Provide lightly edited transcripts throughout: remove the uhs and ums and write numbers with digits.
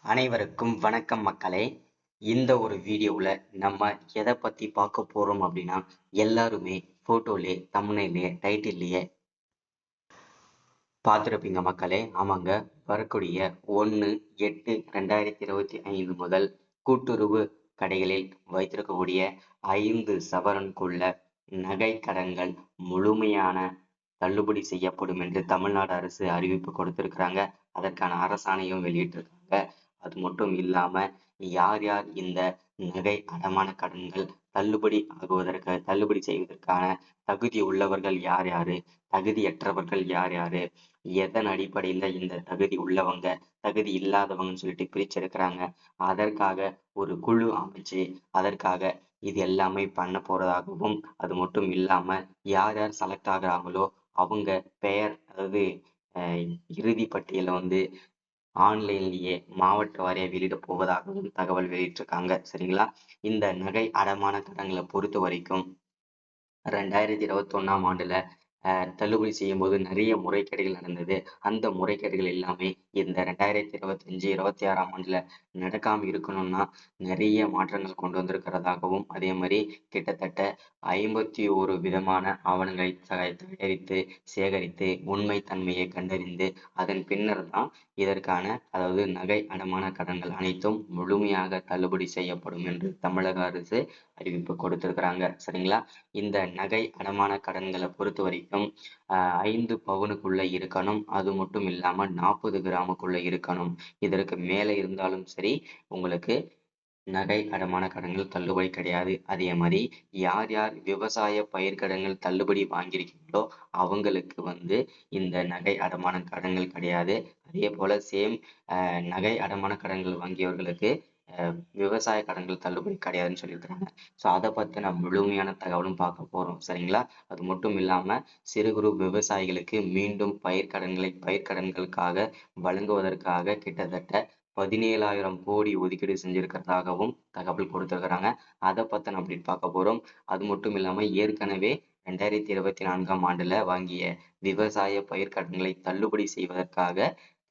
அனைவருக்கும் வணக்கம் மக்களே. இந்த ஒரு வீடியோவில் நம்ம எதை பற்றி பார்க்க போகிறோம் அப்படின்னா, எல்லாருமே ஃபோட்டோலே தம்ப்நெயிலே டைட்டில்லையே பார்த்துருப்பீங்க மக்களே. ஆமாங்க, வரக்கூடிய 1/8/2025 முதல் கூட்டுறவு கடைகளில் வைத்திருக்கக்கூடிய 5 சவரனுக்குள்ள நகை கடன்கள் முழுமையான தள்ளுபடி செய்யப்படும் என்று தமிழ்நாடு அரசு அறிவிப்பு கொடுத்திருக்கிறாங்க. அதற்கான அரசாணையும் வெளியிட்டிருக்காங்க. அது மட்டும் இல்லாம யார் யார் இந்த நகை அடமான கடன்கள் தள்ளுபடி செய்வதற்கான தகுதி உள்ளவர்கள் யார் யாரு, தகுதியற்றவர்கள் யார் யாரு, எதன் அடிப்படையில இந்த தகுதி உள்ளவங்க தகுதி இல்லாதவங்கன்னு சொல்லிட்டு பிரிச்சிருக்கிறாங்க. அதற்காக ஒரு குழு அமைச்சு அதற்காக இது எல்லாமே பண்ண போறதாகவும், அது மட்டும் இல்லாம யார் யார் செலக்ட் ஆகுறாங்களோ அவங்க பெயர், அதாவது இறுதி பட்டியலை ஆன்லைன்லயே மாவட்ட வாரியா வெளியிட போவதாகவும் தகவல் வெளியிட்டிருக்காங்க. சரிங்களா? இந்த நகை அடமான கடன்களை பொறுத்த வரைக்கும் 2021ஆம் ஆண்டுல தள்ளுபடி செய்யும் போது நிறைய முறைகேடுகள் நடந்தது. அந்த முறைகேடுகள் எல்லாமே இந்த 2025-26ஆம் ஆண்டுல நடக்காம இருக்கணும்னா நிறைய மாற்றங்கள் கொண்டு வந்திருக்கிறதாகவும், அதே மாதிரி கிட்டத்தட்ட 51 விதமான ஆவணங்களை தயாரித்து சேகரித்து உண்மைத்தன்மையை கண்டறிந்து அதன் பின்னர் தான் இதற்கான, அதாவது நகை அடமான கடன்கள் அனைத்தும் முழுமையாக தள்ளுபடி செய்யப்படும் என்று தமிழக அரசு அறிவிப்பு கொடுத்திருக்கிறாங்க. சரிங்களா? இந்த நகை அடமான கடன்களை பொறுத்த வரைக்கும் 5 பவுனுக்குள்ள இருக்கணும். அது மட்டும் இல்லாம 40 கிராமுக்குள்ள இருக்கணும். இதற்கு மேலே இருந்தாலும் சரி, உங்களுக்கு நகை அடமான கடன்கள் தள்ளுபடி கிடையாது. அதே மாதிரி யார் யார் விவசாய பயிர்க்கடன்கள் தள்ளுபடி வாங்கியிருக்கீங்களோ அவங்களுக்கு இந்த நகை அடமான கடன்கள் கிடையாது. அதே போல சேம் நகை அடமான கடன்கள் வாங்கியவர்களுக்கு விவசாய கடன்கள் தள்ளுபடி கிடையாதுன்னு சொல்லியிருக்கிறாங்க. ஸோ அதை பற்றின முழுமையான தகவலும் பார்க்க போகிறோம். சரிங்களா? அது மட்டும் இல்லாமல் சிறு குறு விவசாயிகளுக்கு மீண்டும் பயிர்க்கடன்களுக்காக வழங்குவதற்காக கிட்டத்தட்ட 17,000 கோடி ஒதுக்கீடு செஞ்சிருக்கிறதாகவும் தகவல் கொடுத்திருக்கிறாங்க. அதை பற்றின அப்டேட் பார்க்க போகிறோம். அது மட்டும் இல்லாமல் ஏற்கனவே 2024ஆம் ஆண்டுல வாங்கிய விவசாய பயிர்க்கடன்களை தள்ளுபடி செய்வதற்காக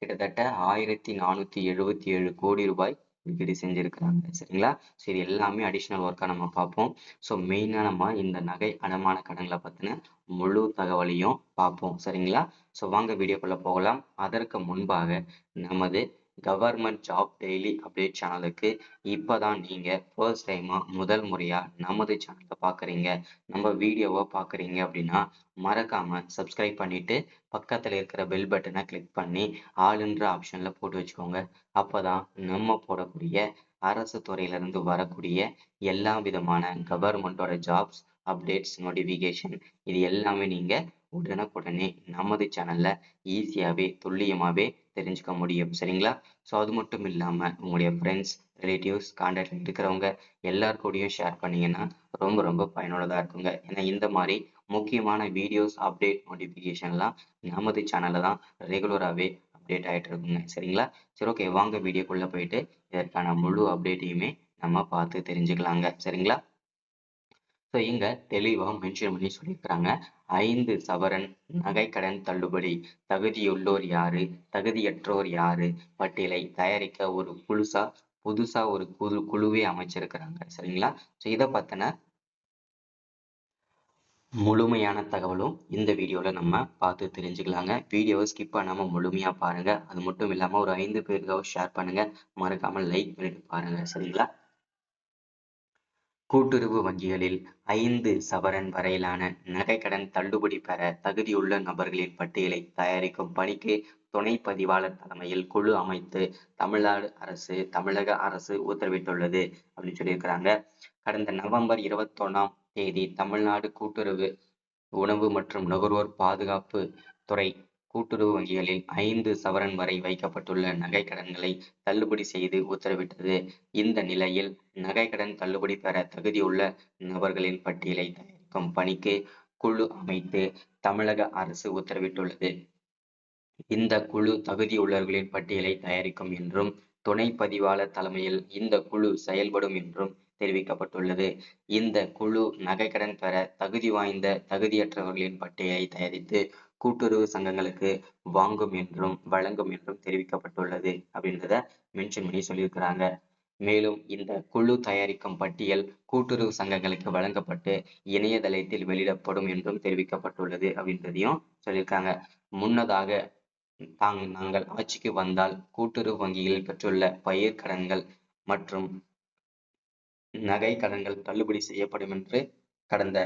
கிட்டத்தட்ட 1477 கோடி ரூபாய் ஒதுக்கீடு செஞ்சிருக்கிறாங்க. சரிங்களா? சரி, எல்லாமே அடிஷ்னல் ஒர்க்கா நம்ம பார்ப்போம். ஸோ மெயினா நம்ம இந்த நகை அடமான கடன்களை பத்தின முழு தகவலையும் பார்ப்போம். சரிங்களா? ஸோ வாங்க வீடியோக்குள்ள போகலாம். அதற்கு முன்பாக நமது கவர்மெண்ட் ஜாப் டெய்லி அப்டேட் சேனலுக்கு இப்பதான் நீங்க ஃபர்ஸ்ட் டைமா முதல் முறையா நமது சேனலை பார்க்குறீங்க, நம்ம வீடியோவை பார்க்குறீங்க அப்படின்னா மறக்காம சப்ஸ்கிரைப் பண்ணிட்டு பக்கத்துல இருக்கிற பெல் பட்டனை கிளிக் பண்ணி ஆளுன்ற ஆப்ஷன்ல போட்டு வச்சுக்கோங்க. அப்பதான் நம்ம போடக்கூடிய அரசு துறையிலிருந்து வரக்கூடிய எல்லா விதமான கவர்மெண்டோட ஜாப்ஸ் அப்டேட்ஸ் நோட்டிஃபிகேஷன் இது எல்லாமே நீங்க உடனுக்குடனே நமது சேனல்ல ஈஸியாவே துல்லியமாவே தெரிஞ்சுக்க முடியும். சரிங்களா? ஸோ அது மட்டும் இல்லாம உங்களுடைய ஃப்ரெண்ட்ஸ், ரிலேட்டிவ்ஸ், கான்டாக்ட்ல இருக்கிறவங்க எல்லாருக்கூடயும் ஷேர் பண்ணீங்கன்னா ரொம்ப ரொம்ப பயனுள்ளதா இருக்குங்க. ஏன்னா இந்த மாதிரி முக்கியமான வீடியோஸ் அப்டேட் நோட்டிஃபிகேஷன்லாம் நமது சேனல்ல தான் ரெகுலராகவே அப்டேட் ஆகிட்டு இருக்குங்க. சரிங்களா? சரி, ஓகே, வாங்க வீடியோக்குள்ள போயிட்டு இதற்கான முழு அப்டேட்டையுமே நம்ம பார்த்து தெரிஞ்சுக்கலாங்க. சரிங்களா? ஸோ இங்க தெளிவா மென்ஷன் பண்ணி சொல்லியிருக்கிறாங்க. 5 சவரன் நகைக்கடன் தள்ளுபடி. தகுதியுள்ளோர் யாரு, தகுதியற்றோர் யாரு பட்டியலை தயாரிக்க ஒரு புதுசா ஒரு குழுவே அமைச்சிருக்கிறாங்க. சரிங்களா? ஸோ இதை பத்தின முழுமையான தகவலும் இந்த வீடியோல நம்ம பார்த்து தெரிஞ்சுக்கலாங்க. வீடியோவை ஸ்கிப் பண்ணாம முழுமையா பாருங்க. அது மட்டும் இல்லாம ஒரு 5 பேருக்காக ஷேர் பண்ணுங்க. மறக்காம லைக் பண்ணிட்டு பாருங்க. சரிங்களா? கூட்டுறவு வங்கிகளில் 5 சவரன் வரையிலான நகைக்கடன் தள்ளுபடி பெற தகுதியுள்ள நபர்களின் பட்டியலை தயாரிக்கும் பணிக்கு துணை பதிவாளர் தலைமையில் குழு அமைத்து தமிழக அரசு உத்தரவிட்டுள்ளது அப்படின்னு சொல்லியிருக்கிறாங்க. கடந்த நவம்பர் 21ஆம் தேதி தமிழ்நாடு கூட்டுறவு உணவு மற்றும் நுகர்வோர் பாதுகாப்பு துறை கூட்டுறவு வங்கிகளில் 5 சவரன் வரை வைக்கப்பட்டுள்ள நகைக்கடன்களை தள்ளுபடி செய்து உத்தரவிட்டது. இந்த நிலையில் நகைக்கடன் தள்ளுபடி பெற தகுதியுள்ள நபர்களின் பட்டியலை தயாரிக்கும் பணிக்கு குழு அமைத்து தமிழக அரசு உத்தரவிட்டுள்ளது. இந்த குழு தகுதியுள்ளவர்களின் பட்டியலை தயாரிக்கும் என்றும் துணை பதிவாளர் தலைமையில் இந்த குழு செயல்படும் என்றும் தெரிவிக்கப்பட்டுள்ளது. இந்த குழு நகைக்கடன் பெற தகுதி வாய்ந்த தகுதியற்றவர்களின் பட்டியலை தயாரித்து கூட்டுறவு சங்கங்களுக்கு வாங்கும் என்றும் வழங்கும் என்றும் தெரிவிக்கப்பட்டுள்ளது அப்படின்றத மென்ஷன் பண்ணி சொல்லியிருக்கிறாங்க. மேலும் இந்த குழு தயாரிக்கும் பட்டியல் கூட்டுறவு சங்கங்களுக்கு வழங்கப்பட்டு இணையதளத்தில் வெளியிடப்படும் என்றும் தெரிவிக்கப்பட்டுள்ளது அப்படின்றதையும் சொல்லியிருக்காங்க. முன்னதாக நாங்கள் ஆட்சிக்கு வந்தால் கூட்டுறவு வங்கிகளில் பெற்றுள்ள பயிர் கடன்கள் மற்றும் நகை கடன்கள் தள்ளுபடி செய்யப்படும் என்று கடந்த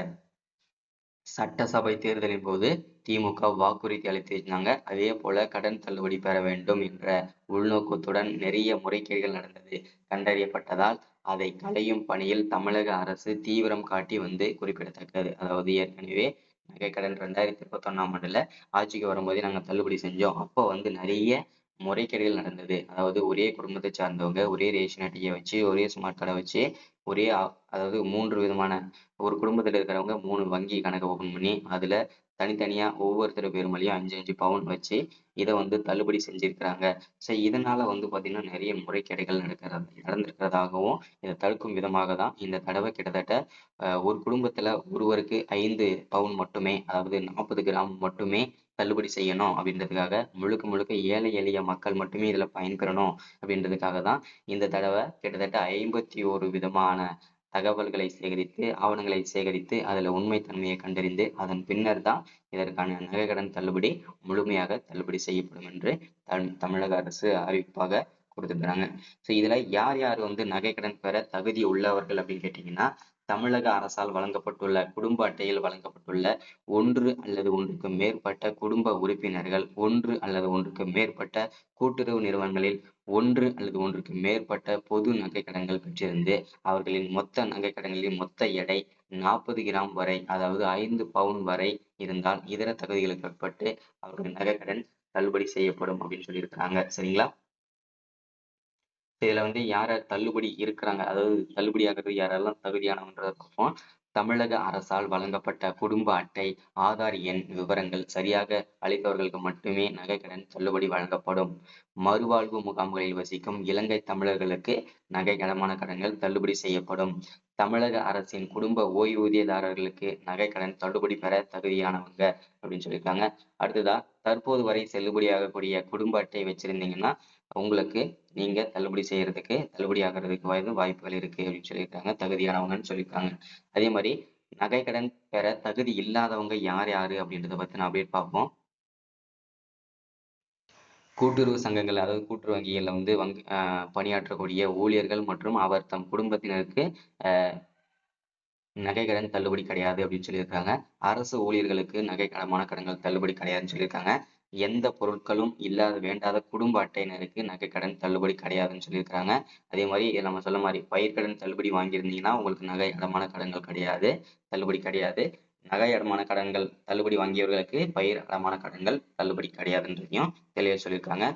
சட்டசபை தேர்தலின் போது திமுக வாக்குறுதி அளித்திருந்தாங்க. அதே போல கடன் தள்ளுபடி பெற வேண்டும் என்ற உள்நோக்கத்துடன் நிறைய முறைகேடுகள் நடந்தது கண்டறியப்பட்டதால் அதை களையும் பணியில் தமிழக அரசு தீவிரம் காட்டி வந்து குறிப்பிடத்தக்கது. அதாவது ஏற்கனவே நகைக்கடன் 2021ஆம் ஆண்டுல ஆட்சிக்கு வரும்போதே நாங்க தள்ளுபடி செஞ்சோம். அப்போ வந்து நிறைய முறைகேடுகள் நடந்தது. அதாவது ஒரே குடும்பத்தை சார்ந்தவங்க ஒரே ரேஷன் அட்டையை வச்சு ஒரே ஸ்மார்ட் கார்டை வச்சு ஒரே அதாவது 3 விதமான ஒரு குடும்பத்துல இருக்கிறவங்க 3 வங்கி கணக்கு ஓபன் பண்ணி அதுல தனித்தனியா ஒவ்வொருத்தர் பேர் மேலயும் 5 பவுன் வச்சு இதை வந்து தள்ளுபடி செஞ்சிருக்கிறாங்க. சோ இதனால வந்து பாத்தீங்கன்னா நிறைய முறைகேடுகள் நடந்திருக்கிறதாகவும் இதை தடுக்கும் விதமாக தான் இந்த தடவை கிட்டத்தட்ட ஒரு குடும்பத்துல ஒருவருக்கு 5 பவுன் மட்டுமே, அதாவது 40 கிராம் மட்டுமே தள்ளுபடி செய்யணும் அப்படின்றதுக்காக முழுக்க முழுக்க ஏழை எளிய மக்கள் மட்டுமே இதுல பயன்பெறணும் அப்படின்றதுக்காக தான் இந்த தடவை கிட்டத்தட்ட 51 விதமான தகவல்களை சேகரித்து ஆவணங்களை சேகரித்து அதுல உண்மைத்தன்மையை கண்டறிந்து அதன் பின்னர் தான் இதற்கான நகைக்கடன் தள்ளுபடி முழுமையாக தள்ளுபடி செய்யப்படும் என்று தமிழக அரசு அறிவிப்பாக கொடுத்திருக்கிறாங்க. சோ இதுல யார் யார் வந்து நகைக்கடன் பெற தகுதி உள்ளவர்கள் அப்படின்னு கேட்டீங்கன்னா, தமிழக அரசால் வழங்கப்பட்டுள்ள குடும்ப அட்டையில் வழங்கப்பட்டுள்ள ஒன்று அல்லது ஒன்றுக்கு மேற்பட்ட குடும்ப உறுப்பினர்கள், ஒன்று அல்லது ஒன்றுக்கு மேற்பட்ட கூட்டுறவு நிறுவனங்களில் ஒன்று அல்லது ஒன்றுக்கு மேற்பட்ட பொது நகைக்கடன்கள் பெற்றிருந்து அவர்களின் மொத்த நகைக்கடன்களின் மொத்த எடை 40 கிராம் வரை, அதாவது 5 பவுன் வரை இருந்தால் இதர தகுதிகளுக்கு உட்பட்டு அவர்கள் நகைக்கடன் தள்ளுபடி செய்யப்படும் அப்படின்னு சொல்லியிருக்கிறாங்க. சரிங்களா? இதுல வந்து யார் யார் தள்ளுபடி இருக்கிறாங்க, அதாவது தள்ளுபடி ஆகிறது யாரெல்லாம் தகுதியானவன்றதை பார்ப்போம். தமிழக அரசால் வழங்கப்பட்ட குடும்ப அட்டை, ஆதார் எண் விவரங்கள் சரியாக அளித்தவர்களுக்கு மட்டுமே நகைக்கடன் தள்ளுபடி வழங்கப்படும். மறுவாழ்வு முகாம்களில் வசிக்கும் இலங்கை தமிழர்களுக்கு நகை அடமான கடன்கள் தள்ளுபடி செய்யப்படும். தமிழக அரசின் குடும்ப ஓய்வூதியதாரர்களுக்கு நகை கடன் தள்ளுபடி பெற தகுதியானவங்க அப்படின்னு சொல்லியிருக்காங்க. அடுத்ததா தற்போது வரை செல்லுபடியாகக்கூடிய குடும்ப அட்டை வச்சிருந்தீங்கன்னா உங்களுக்கு நீங்க தள்ளுபடி ஆகிறதுக்கு வாய்ப்புகள் இருக்கு அப்படின்னு சொல்லியிருக்காங்க. தகுதியானவங்கன்னு சொல்லியிருக்காங்க. அதே மாதிரி நகைக்கடன் பெற தகுதி இல்லாதவங்க யார் யாரு அப்படின்றத பத்தி நான் அப்டேட் பார்ப்போம். கூட்டுறவு சங்கங்கள், அதாவது கூட்டுறவு வங்கிகள்ல வந்து பணியாற்றக்கூடிய ஊழியர்கள் மற்றும் அவர் தம் குடும்பத்தினருக்கு நகைக்கடன் தள்ளுபடி கிடையாது அப்படின்னு சொல்லியிருக்காங்க. அரசு ஊழியர்களுக்கு நகை அடமான கடன்கள் தள்ளுபடி கிடையாதுன்னு சொல்லியிருக்காங்க. எந்த பொருட்களும் இல்லாத வேண்டாத குடும்ப அட்டையினருக்கு நகைக்கடன் தள்ளுபடி கிடையாதுன்னு சொல்லியிருக்காங்க. அதே மாதிரி நம்ம சொல்ல மாதிரி பயிர்க்கடன் தள்ளுபடி வாங்கியிருந்தீங்கன்னா உங்களுக்கு நகை அடமான கடன்கள் கிடையாது, தள்ளுபடி கிடையாது. நகை அடமான கடன்கள் தள்ளுபடி வாங்கியவர்களுக்கு பயிர் அடமான கடன்கள் தள்ளுபடி கிடையாதுன்றதையும் தெளிவாக சொல்லியிருக்காங்க.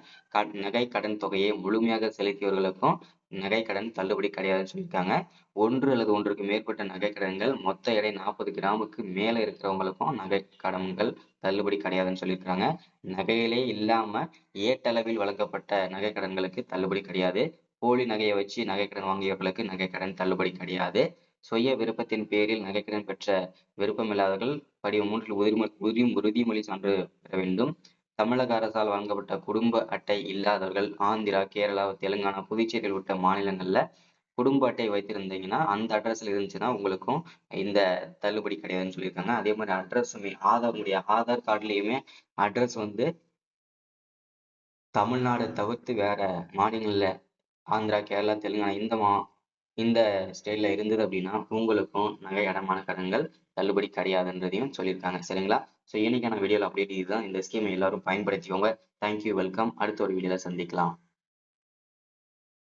நகை கடன் தொகையை முழுமையாக செலுத்தியவர்களுக்கும் நகை கடன் தள்ளுபடி கிடையாதுன்னு சொல்லியிருக்காங்க. ஒன்று அல்லது ஒன்றுக்கு மேற்பட்ட நகை கடன்கள் மொத்த எடை 40 கிராமுக்கு மேல இருக்கிறவங்களுக்கும் நகை கடன்கள் தள்ளுபடி கிடையாதுன்னு சொல்லியிருக்காங்க. நகையிலே இல்லாம ஏட்டளவில் வழங்கப்பட்ட நகை கடன்களுக்கு தள்ளுபடி கிடையாது. போலி நகையை வச்சு நகைக்கடன் வாங்கியவர்களுக்கு நகைக்கடன் தள்ளுபடி கிடையாது. சுய விருப்பத்தின் பேரில் நகைக்கடன் பெற்ற விருப்பமில்லாதவர்கள் படிவம் 3 உறுதிமொழி சான்று பெற வேண்டும். தமிழக அரசால் வழங்கப்பட்ட குடும்ப அட்டை இல்லாதவர்கள் ஆந்திரா, கேரளா, தெலுங்கானா, புதுச்சேரி உள்ளிட்ட மாநிலங்கள்ல குடும்ப அட்டை வைத்திருந்தீங்கன்னா அந்த அட்ரஸ்ல இருந்துச்சுன்னா உங்களுக்கும் இந்த தள்ளுபடி கிடையாதுன்னு சொல்லியிருக்காங்க. அதே மாதிரி அட்ரஸுமே ஆதார் கார்டுலயுமே அட்ரஸ் வந்து தமிழ்நாடு தவிர்த்து வேற மாநிலங்கள்ல ஆந்திரா, கேரளா, தெலுங்கானா இந்த ஸ்டேட்ல இருந்தது அப்படின்னா உங்களுக்கும் நகை அடமான கடன்கள் தள்ளுபடி கிடையாதுன்றதையும் சொல்லியிருக்காங்க. சரிங்களா? ஸோ இன்னைக்கான வீடியோல அப்டேட் இதுதான். இந்த ஸ்கீமை எல்லாரும் பயன்படுத்திக்கோங்க. Thank you, welcome. அடுத்த ஒரு வீடியோல சந்திக்கலாம்.